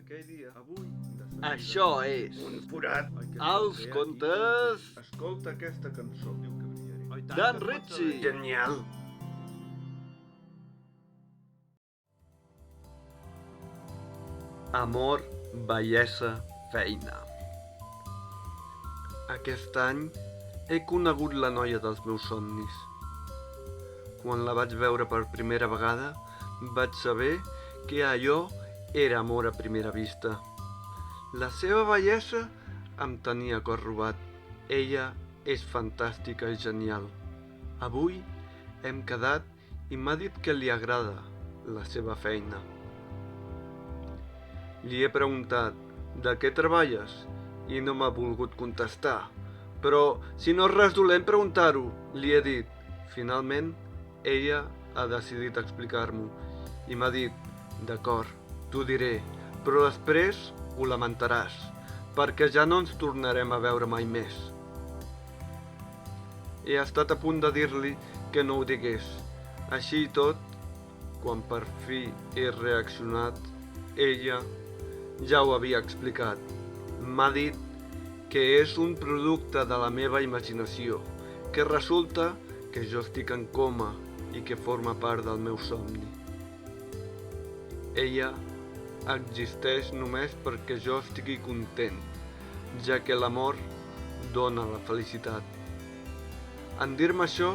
aquell dia, avui, de seguida. Això és Un forat. Els contes Escolta aquesta cançó. Diu que brillaré. d'en Ritchie. Genial. Amor, bellesa, feina. Aquest any he conegut la noia dels meus somnis. Quan la vaig veure per primera vegada, vaig saber que allò era amor a primera vista. La seva bellesa em tenia cor robat. Ella és fantàstica i genial. Avui hem quedat i m'ha dit que li agrada la seva feina. Li he preguntat de què treballes i no m'ha volgut contestar. Però si no és res dolent preguntar-ho, li he dit. Finalment, ella ha decidit explicar-m'ho i m'ha dit, d'acord, t'ho diré, però després ho lamentaràs, perquè ja no ens tornarem a veure mai més. He estat a punt de dir-li que no ho digués. Així i tot, quan per fi he reaccionat, ella ja ho havia explicat. M'ha dit que és un producte de la meva imaginació, que resulta que jo estic en coma i que forma part del meu somni. Ella existeix només perquè jo estigui content, ja que l'amor dona la felicitat. En dir-me això,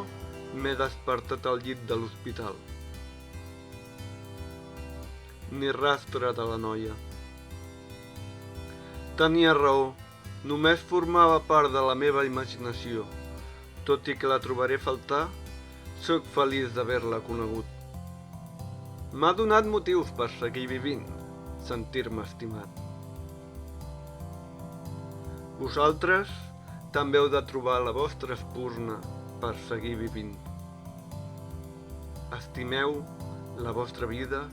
m'he despertat al llit de l'hospital. Ni rastre de la noia. Tenia raó, només formava part de la meva imaginació. Tot i que la trobaré a faltar, sóc feliç d'haver-la conegut. M'ha donat motius per seguir vivint, sentir-me estimat. Vosaltres també heu de trobar la vostra espurna per seguir vivint. Estimeu la vostra vida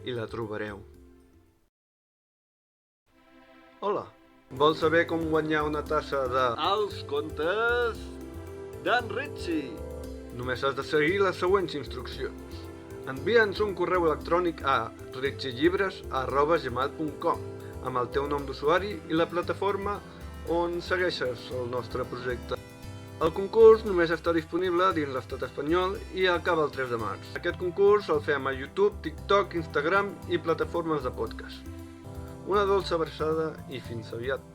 i la trobareu. Hola, vols saber com guanyar una tassa de... Els contes d'en Ritchie? Només has de seguir les següents instruccions. Envia'ns un correu electrònic a ritchiellibres@gmail.com amb el teu nom d'usuari i la plataforma on segueixes el nostre projecte. El concurs només està disponible dins l'estat espanyol i acaba el 3 de març. Aquest concurs el fem a YouTube, TikTok, Instagram i plataformes de podcast. Una dolça abraçada i fins aviat.